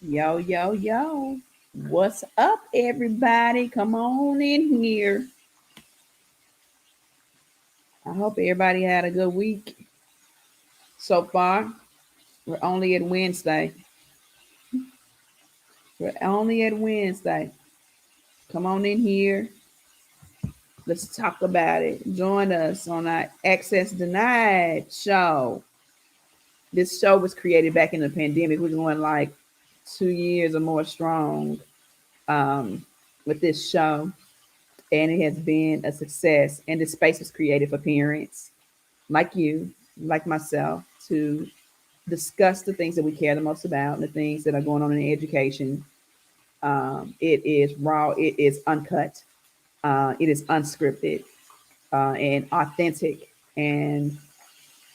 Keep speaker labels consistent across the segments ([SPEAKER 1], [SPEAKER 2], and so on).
[SPEAKER 1] Yo, yo, yo. What's up, everybody? Come on in here. I hope everybody had a good week so far. We're only at Wednesday. We're only at Wednesday. Come on in here. Let's talk about it. Join us on our Access Denied show. This show was created back in the pandemic. We're going like 2 years or more strong with this show. And it has been a success. And the space was created for parents like you, like myself, to discuss the things that we care the most about, the things that are going on in education. It is raw, it is uncut, it is unscripted, and authentic. And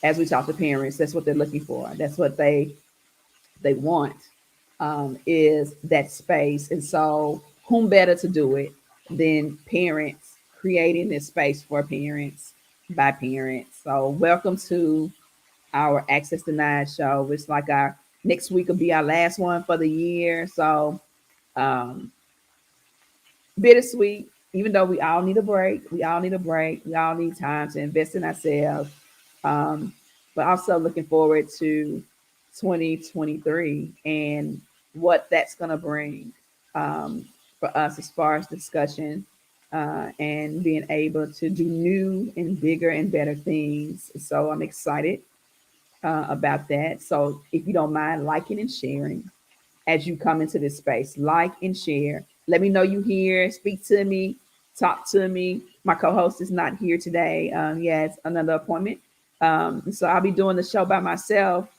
[SPEAKER 1] as we talk to parents, that's what they're looking for. That's what they want, is that space. And so, whom better to do it than parents creating this space for parents by parents? So, welcome to our Access Denied show. It's like our next week will be our last one for the year. So, um, bittersweet, even though we all need a break. We all need a break. We all need time to invest in ourselves. Um, but also looking forward to 2023 and what that's going to bring um, for us as far as discussion and being able to do new and bigger and better things. So I'm excited about that. So if you don't mind liking and sharing as you come into this space, like and share. Let me know you here. Speak to me. Talk to me. My co-host is not here today. He has another appointment. So I'll be doing the show by myself,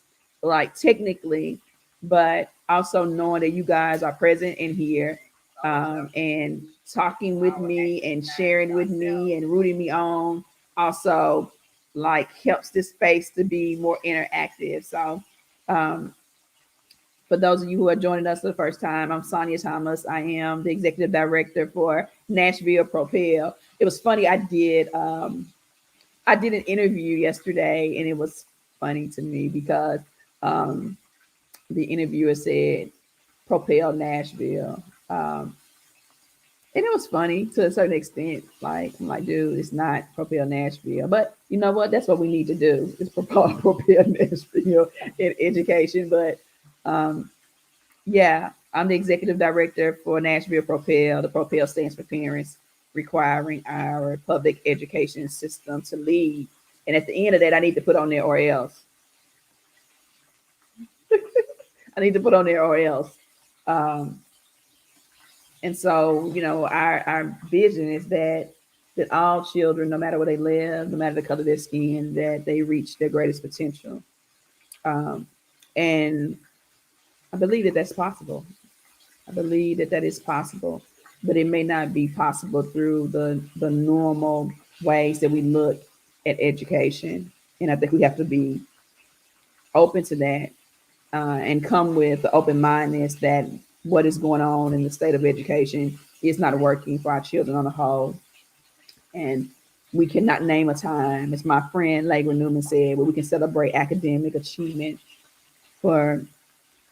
[SPEAKER 1] like technically, but also knowing that you guys are present in here and talking with me and sharing with me and rooting me on. Also, like helps this space to be more interactive. So um, for those of you who are joining us for the first time, I'm Sonia Thomas. I am the executive director for Nashville Propel. It was funny. I did an interview yesterday, and it was funny to me because um, the interviewer said Propel Nashville, and it was funny to a certain extent. Like I'm like, dude, it's not Propel Nashville, but you know what? That's what we need to do. Is propel Nashville in education, but. Um, Yeah, I'm the executive director for Nashville Propel. The Propel stands for Parents Requiring Our Public Education System to Lead. And at the end of that, I need to put on there or else. I need to put on there or else. Um, and so, our vision is that all children, no matter where they live, no matter the color of their skin, that they reach their greatest potential. Um, and I believe that that's possible. I believe that that is possible, but it may not be possible through the normal ways that we look at education. And I think we have to be open to that and come with the open mindedness that what is going on in the state of education is not working for our children on the whole. And we cannot name a time, as my friend Lagra Newman said, where we can celebrate academic achievement for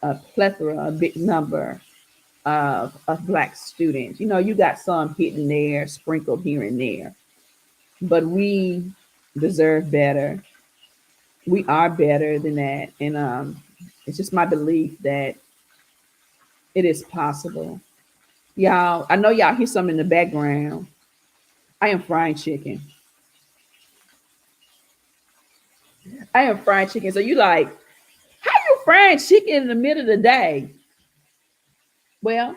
[SPEAKER 1] a plethora, a big number of Black students. You got some hitting there, sprinkled here and there, but we deserve better. We are better than that. And it's just my belief that it is possible. Y'all, I know y'all hear something in the background. I am frying chicken. I am frying chicken. So you like, how you frying chicken in the middle of the day? Well,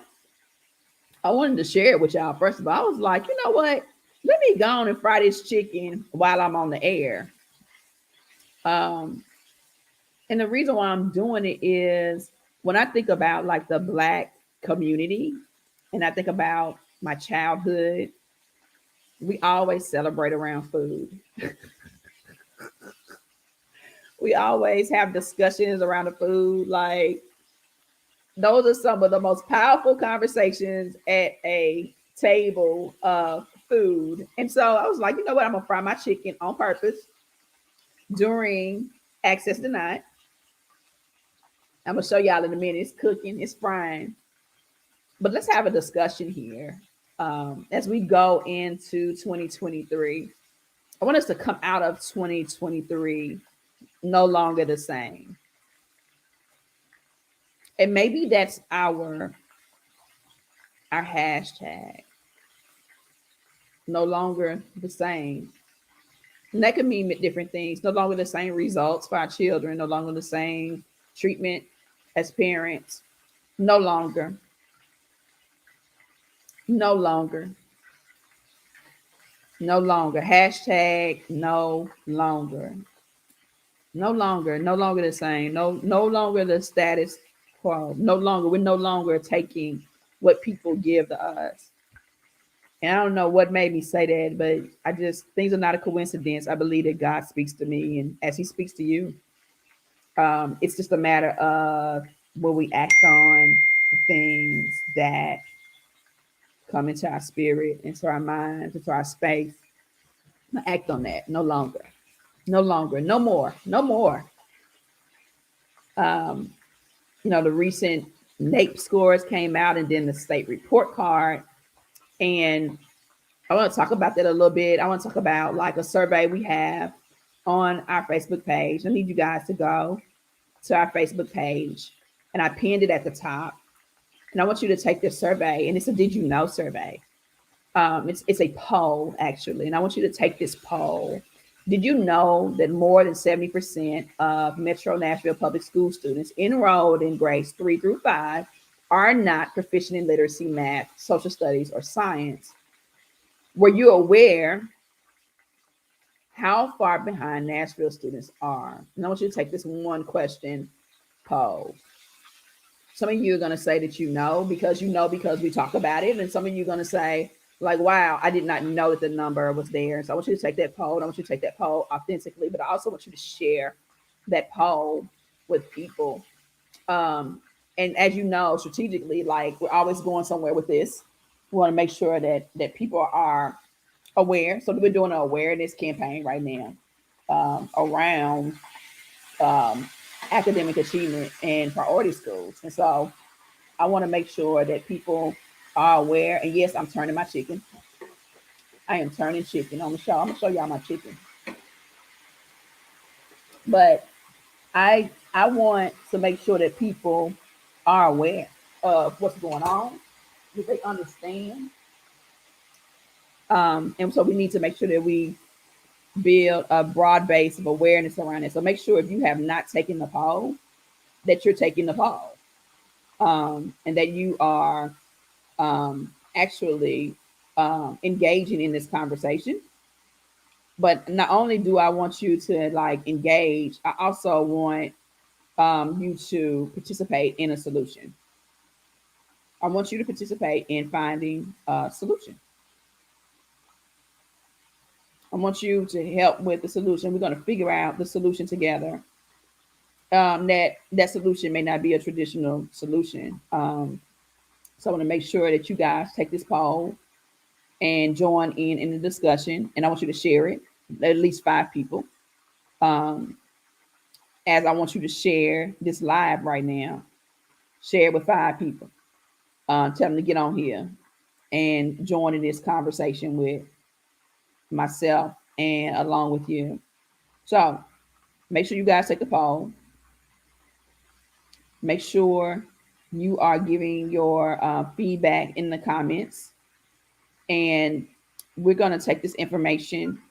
[SPEAKER 1] I wanted to share it with y'all. First of all, I was like, you know what? Let me go on and fry this chicken while I'm on the air. Um, and the reason why I'm doing it is when I think about like the Black community and I think about my childhood, we always celebrate around food. We always have discussions around the food. Like those are some of the most powerful conversations at a table of food. And so I was like, you know what? I'm gonna fry my chicken on purpose during Access Denied. I'm gonna show y'all in a minute. It's cooking, it's frying. But let's have a discussion here. As we go into 2023, I want us to come out of 2023 no longer the same. And maybe that's our hashtag, no longer the same. And that could mean different things. No longer the same results for our children, no longer the same treatment as parents, no longer, no longer, no longer. Hashtag no longer. No longer, no longer the same. No longer the status quo. No longer, we're no longer taking what people give to us. And I don't know what made me say that, but I just, things are not a coincidence. I believe that God speaks to me, and as He speaks to you, it's just a matter of will we act on the things that come into our spirit, into our minds, into our space. Act on that. No longer. No longer. No more. No more. Um, the recent NAEP scores came out, and then the state report card. And I want to talk about that a little bit. I want to talk about like a survey we have on our Facebook page. I need you guys to go to our Facebook page, and I pinned it at the top. And I want you to take this survey, and it's a Did You Know survey. It's a poll actually, and I want you to take this poll. Did you know that more than 70% of Metro Nashville public school students enrolled in grades 3 through 5 are not proficient in literacy, math, social studies, or science? Were you aware how far behind Nashville students are? And I want you to take this one question poll. Some of you are going to say that you know because we talk about it. And some of you are going to say, like, wow, I did not know that the number was there. So I want you to take that poll. I want you to take that poll authentically, but I also want you to share that poll with people. And as you know, strategically, like we're always going somewhere with this. We want to make sure that people are aware. So we're doing an awareness campaign right now around academic achievement and priority schools. And so I want to make sure that people are aware. And yes, I'm turning my chicken. I am turning chicken on the show. I'm gonna show y'all my chicken. But I want to make sure that people are aware of what's going on, that they understand. And so we need to make sure that we build a broad base of awareness around it. So make sure if you have not taken the poll, that you're taking the poll, and that you are actually engaging in this conversation. But not only do I want you to like engage, I also want you to participate in a solution. I want you to participate in finding a solution. I want you to help with the solution. We're going to figure out the solution together. That solution may not be a traditional solution. So I want to make sure that you guys take this poll and join in the discussion. And I want you to share it, at least 5 people. As I want you to share this live right now, share it with 5 people. Tell them to get on here and join in this conversation with myself and along with you. So make sure you guys take the poll. Make sure you are giving your feedback in the comments. And we're going to take this information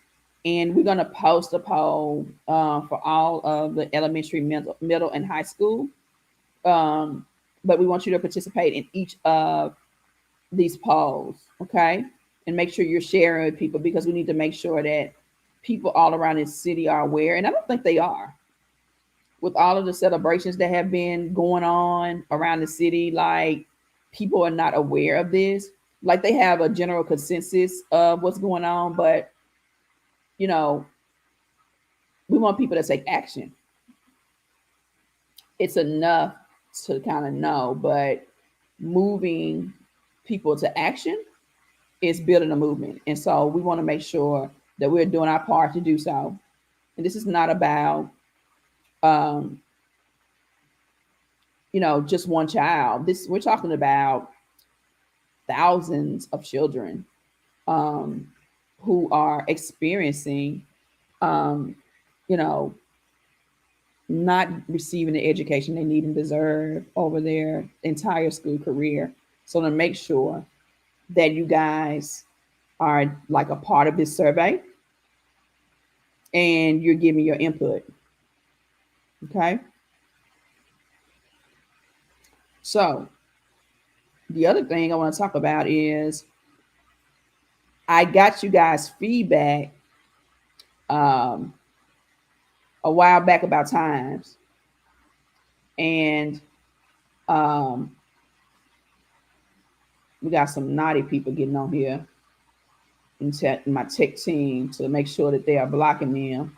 [SPEAKER 1] and we're going to post a poll for all of the elementary, middle, and high school. But we want you to participate in each of these polls, okay? And make sure you're sharing with people because we need to make sure that people all around this city are aware. And I don't think they are. With all of the celebrations that have been going on around the city, like people are not aware of this. Like they have a general consensus of what's going on, but we want people to take action. It's enough to kind of know, but moving people to action is building a movement. And so we want to make sure that we're doing our part to do so. And this is not about just one child. This we're talking about thousands of children um, who are experiencing, um, you know, not receiving the education they need and deserve over their entire school career. So to make sure that you guys are like a part of this survey and you're giving your input. Okay. So the other thing I want to talk about is I got you guys feedback um, a while back about times, and um, we got some naughty people getting on here in my tech team to make sure that they are blocking them.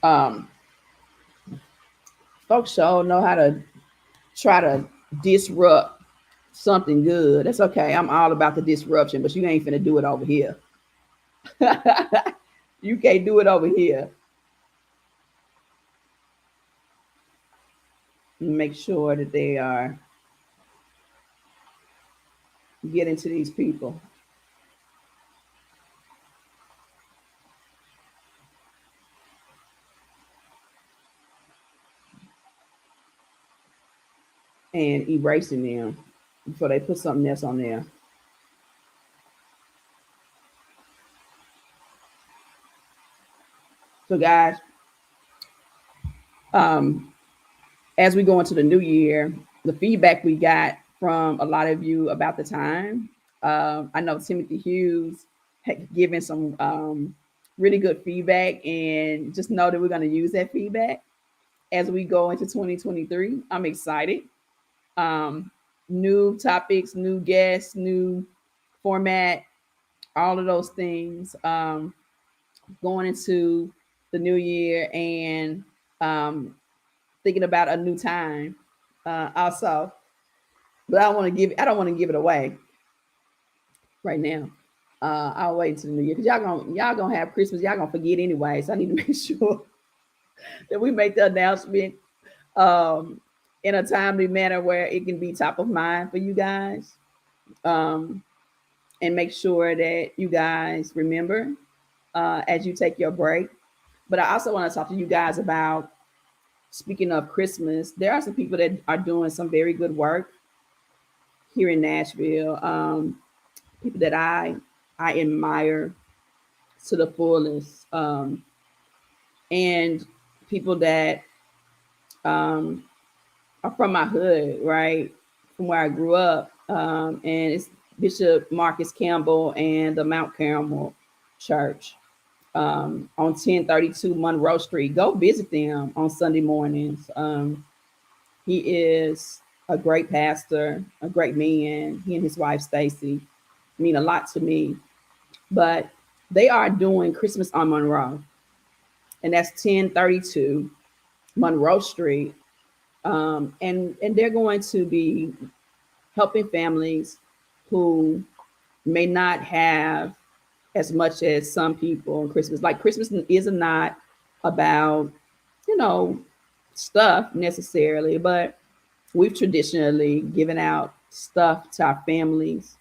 [SPEAKER 1] Um, Folks sure know how to try to disrupt something good. That's okay. I'm all about the disruption, but you ain't finna do it over here. You can't do it over here. Make sure that they are getting to these people. And erasing them before they put something else on there. So, guys, um, as we go into the new year, the feedback we got from a lot of you about the time, I know Timothy Hughes had given some really good feedback, and just know that we're going to use that feedback as we go into 2023. I'm excited. Um, New topics, new guests, new format, all of those things going into the new year, and um, thinking about a new time also. But I don't want to give it away right now. I'll wait until the new year because y'all gonna have Christmas. Y'all gonna forget anyway. So I need to make sure that we make the announcement um, in a timely manner where it can be top of mind for you guys. Um, and make sure that you guys remember as you take your break. But I also want to talk to you guys about, speaking of Christmas, there are some people that are doing some very good work here in Nashville. People that I admire to the fullest, and people that um, are from my hood, right, from where I grew up, and it's Bishop Marcus Campbell and the Mount Carmel Church on 1032 Monroe Street. Go visit them on Sunday mornings. He is a great pastor, a great man. He and his wife Stacy mean a lot to me. But they are doing Christmas on Monroe, and that's 1032 Monroe Street. And they're going to be helping families who may not have as much as some people on Christmas. Like Christmas is not about, you know, stuff necessarily, but we've traditionally given out stuff to our families.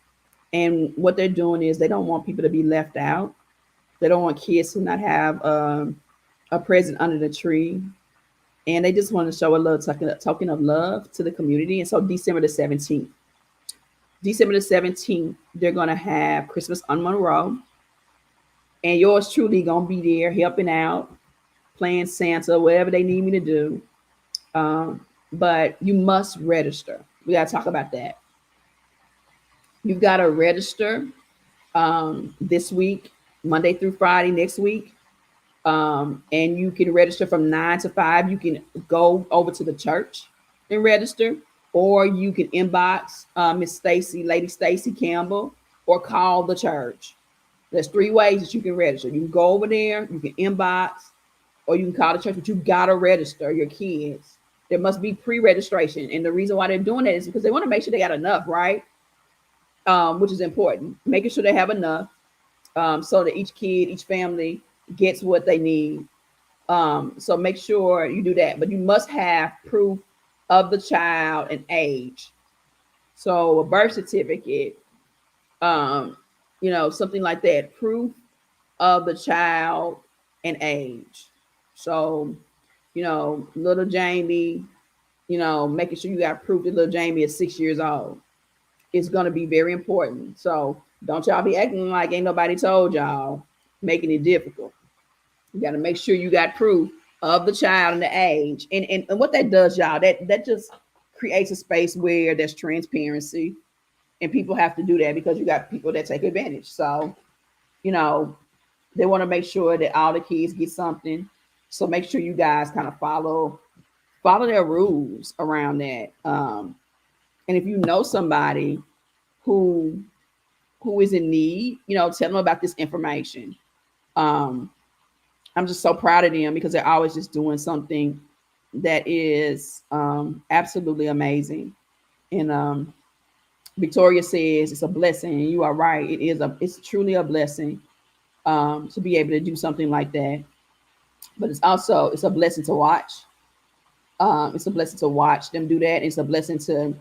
[SPEAKER 1] And what they're doing is they don't want people to be left out. They don't want kids to not have a present under the tree. And they just want to show a little token of love to the community. And so December the 17th, they're going to have Christmas on Monroe. And yours truly going to be there helping out, playing Santa, whatever they need me to do. But you must register. We got to talk about that. You've got to register this week, Monday through Friday next week. And you can register from 9 to 5. You can go over to the church and register, or you can inbox Miss Stacy, Lady Stacy Campbell, or call the church. There's 3 ways that you can register. You can go over there, you can inbox, or you can call the church, but you gotta register your kids. There must be pre-registration. And the reason why they're doing that is because they want to make sure they got enough, right? Which is important. Making sure they have enough so that each kid, each family gets what they need. So make sure you do that, but you must have proof of the child and age. So a birth certificate, um, something like that, proof of the child and age. So, little Jamie, making sure you got proof that little Jamie is 6 years old is going to be very important. So don't y'all be acting like ain't nobody told y'all, making it difficult. You got to make sure you got proof of the child and the age. And what that does, y'all, that just creates a space where there's transparency, and people have to do that because you got people that take advantage. So, you know, they want to make sure that all the kids get something. So make sure you guys kind of follow their rules around that. And if you know somebody who is in need, tell them about this information. Um, I'm just so proud of them because they're always just doing something that is absolutely amazing. And Victoria says it's a blessing. And you are right. It's truly a blessing to be able to do something like that. But it's a blessing to watch. It's a blessing to watch them do that. It's a blessing to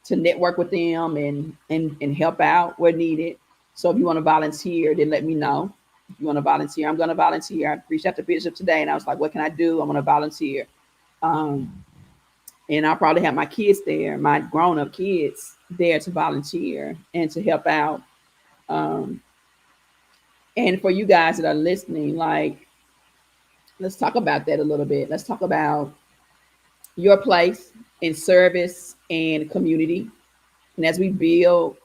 [SPEAKER 1] network with them and help out where needed. So if you want to volunteer, then let me know. If you want to volunteer, I'm going to volunteer. I reached out to Bishop today and I was like, what can I do? I'm going to volunteer. Um, and I'll probably have my kids there, my grown up kids there to volunteer and to help out. Um, and for you guys that are listening, like, let's talk about that a little bit. Let's talk about your place in service and community. And as we build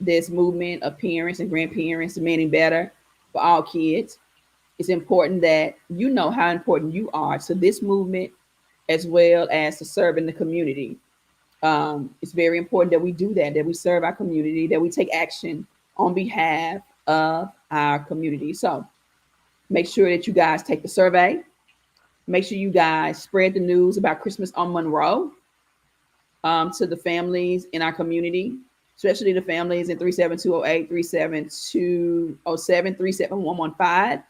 [SPEAKER 1] this movement of parents and grandparents demanding better for all kids, it's important that you know how important you are to this movement as well as to serving the community. It's very important that we do that we serve our community, that we take action on behalf of our community. So make sure that you guys take the survey. Make sure you guys spread the news about Christmas on Monroe to the families in our community, especially the families in 37208, 37207, 37115.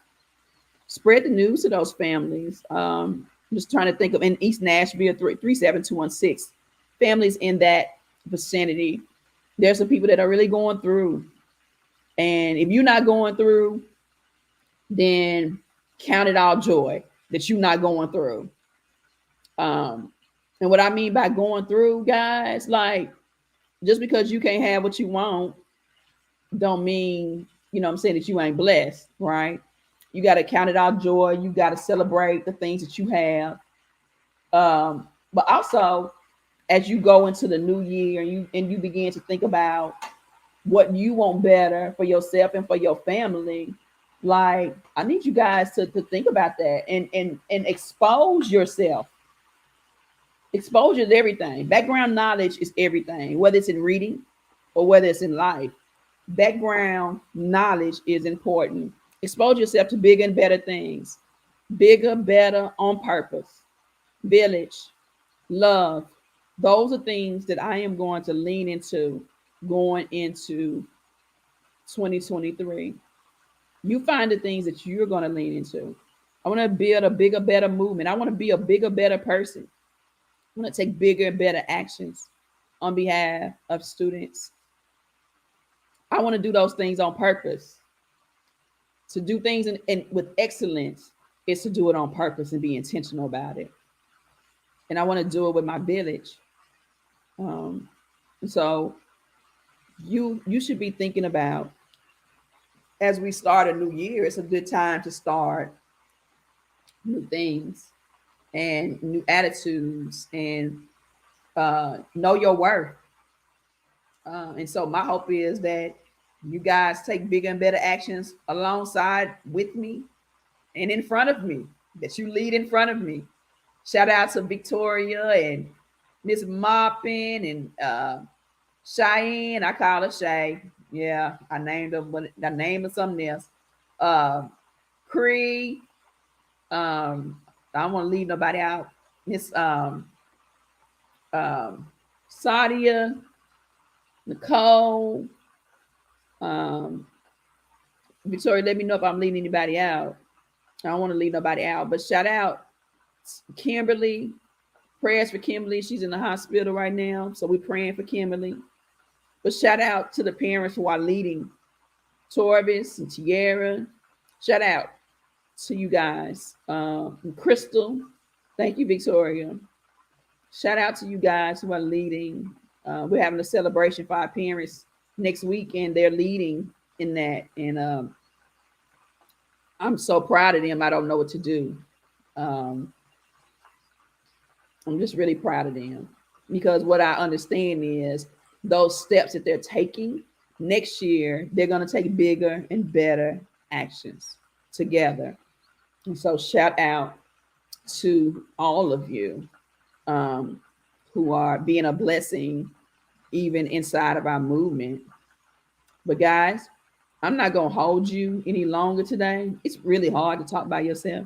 [SPEAKER 1] Spread the news to those families. I'm just trying to think of in East Nashville, 37216. Families in that vicinity. There's some people that are really going through. And if you're not going through, then count it all joy that you're not going through. And what I mean by going through, guys, like, just because you can't have what you want, don't mean, I'm saying, that you ain't blessed, right? You got to count it all joy. You got to celebrate the things that you have. But also, as you go into the new year and you begin to think about what you want better for yourself and for your family, like, I need you guys to think about that and expose yourself. Exposure is everything. Background knowledge is everything, whether it's in reading or whether it's in life. Background knowledge is important. Expose yourself to bigger and better things. Bigger, better, on purpose. Village, love. Those are things that I am going to lean into going into 2023. You find the things that you're going to lean into. I want to build a bigger, better movement. I want to be a bigger, better person. I want to take bigger and better actions on behalf of students. I want to do those things on purpose. To do things in with excellence is to do it on purpose and be intentional about it. And I want to do it with my village. So you should be thinking about, as we start a new year, it's a good time to start new things and new attitudes and know your worth. And so my hope is that you guys take bigger and better actions alongside with me and in front of me, that you lead in front of me. Shout out to Victoria and Miss Moppin and Cheyenne. I call her Shay. Yeah, I named her, but I named her something else. Cree. I don't want to leave nobody out. Miss Sadia, Nicole, um, Victoria. Let me know if I'm leaving anybody out. I don't want to leave nobody out, but shout out Kimberly. Prayers for Kimberly. She's in the hospital right now, so we're praying for Kimberly. But shout out to the parents who are leading, Torvis and Tierra. Shout out to you guys. Crystal, thank you, Victoria. Shout out to you guys who are leading. We're having a celebration for our parents next week, and they're leading in that. And I'm so proud of them. I don't know what to do. Um, I'm just really proud of them because what I understand is those steps that they're taking next year, they're going to take bigger and better actions together. And so, shout out to all of you um, who are being a blessing even inside of our movement. But, guys, I'm not going to hold you any longer today. It's really hard to talk by yourself.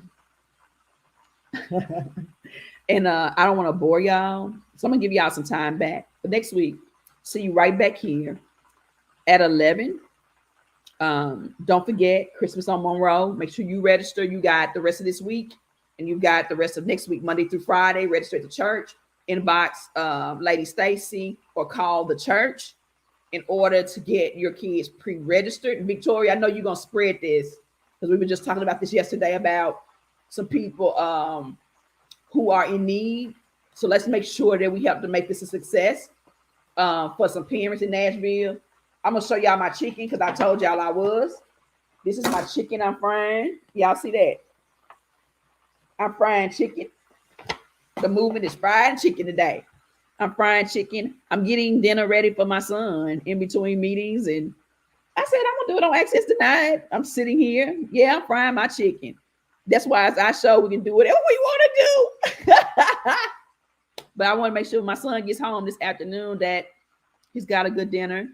[SPEAKER 1] And I don't want to bore y'all. So I'm going to give y'all some time back. But next week, see you right back here at 11. Don't forget Christmas on Monroe. Make sure you register. You got the rest of this week and you've got the rest of next week, Monday through Friday. Register at the church. Inbox Lady Stacy or call the church in order to get your kids pre-registered. And Victoria, I know you're going to spread this because we were just talking about this yesterday about some people who are in need. So let's make sure that we help to make this a success for some parents in Nashville. I'm going to show y'all my chicken because I told y'all I was. This is my chicken I'm frying. Y'all see that? I'm frying chicken. The movement is frying chicken today. I'm frying chicken. I'm getting dinner ready for my son in between meetings. And I said, I'm going to do it on Access Tonight. I'm sitting here. Yeah, I'm frying my chicken. That's why it's our show. We can do whatever we want to do. But I want to make sure my son gets home this afternoon that he's got a good dinner.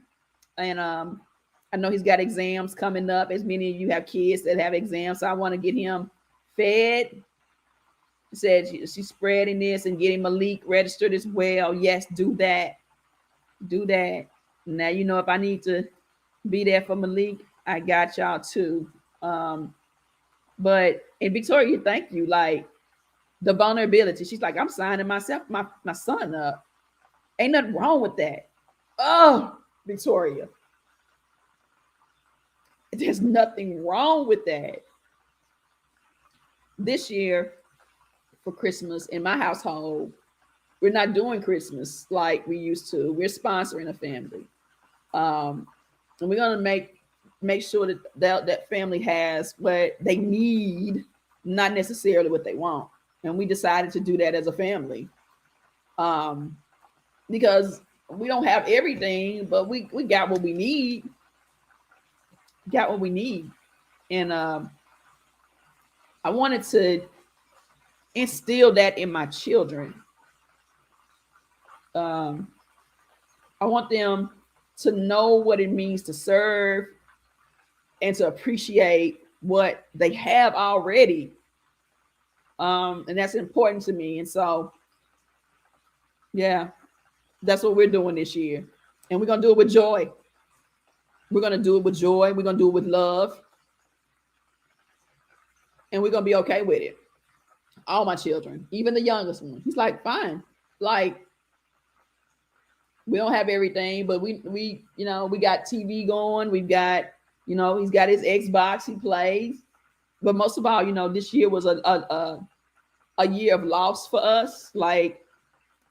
[SPEAKER 1] And I know he's got exams coming up, as many of you have kids that have exams. So I want to get him fed. She said she's spreading this and getting Malik registered as well. Yes, do that. Do that. Now, you know, if I need to be there for Malik, I got y'all too. But and Victoria, thank you. Like the vulnerability. She's like, I'm signing my son up. Ain't nothing wrong with that. Oh, Victoria. There's nothing wrong with that. This year for Christmas in my household, we're not doing Christmas like we used to. We're sponsoring a family. And we're going to make sure that family has what they need, not necessarily what they want. And we decided to do that as a family. Because we don't have everything, but we got what we need. Got what we need. And I wanted to instill that in my children. I want them to know what it means to serve and to appreciate what they have already. And that's important to me. And so, yeah, that's what we're doing this year. And we're going to do it with joy. We're going to do it with joy. We're going to do it with love. And we're going to be okay with it. All my children, even the youngest one, he's like, fine. Like, we don't have everything, but we got TV going. We've got, he's got his Xbox, he plays. But most of all, this year was a year of loss for us. Like,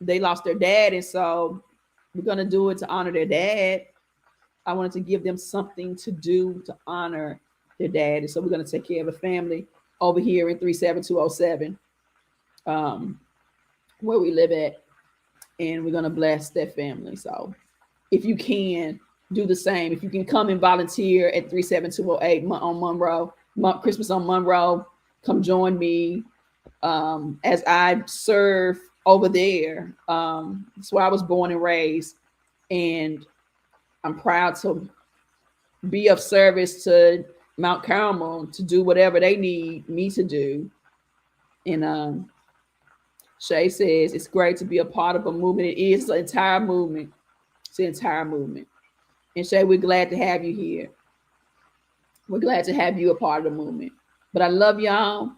[SPEAKER 1] they lost their dad, and so we're gonna do it to honor their dad. I wanted to give them something to do to honor their dad, and so we're gonna take care of a family over here in 37207, where we live at, and we're gonna bless that family. So, if you can do the same, if you can come and volunteer at 37208 on Monroe, Christmas on Monroe, come join me as I serve over there. That's where I was born and raised, and I'm proud to be of service to Mount Carmel to do whatever they need me to do. And Shay says it's great to be a part of a movement. It is the entire movement. It's the entire movement. And Shay, we're glad to have you here. We're glad to have you a part of the movement. But I love y'all.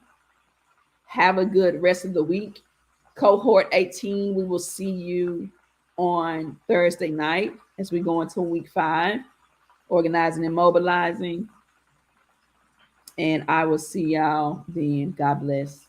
[SPEAKER 1] Have a good rest of the week. Cohort 18, we will see you on Thursday night as we go into week 5, organizing and mobilizing. And I will see y'all then. God bless.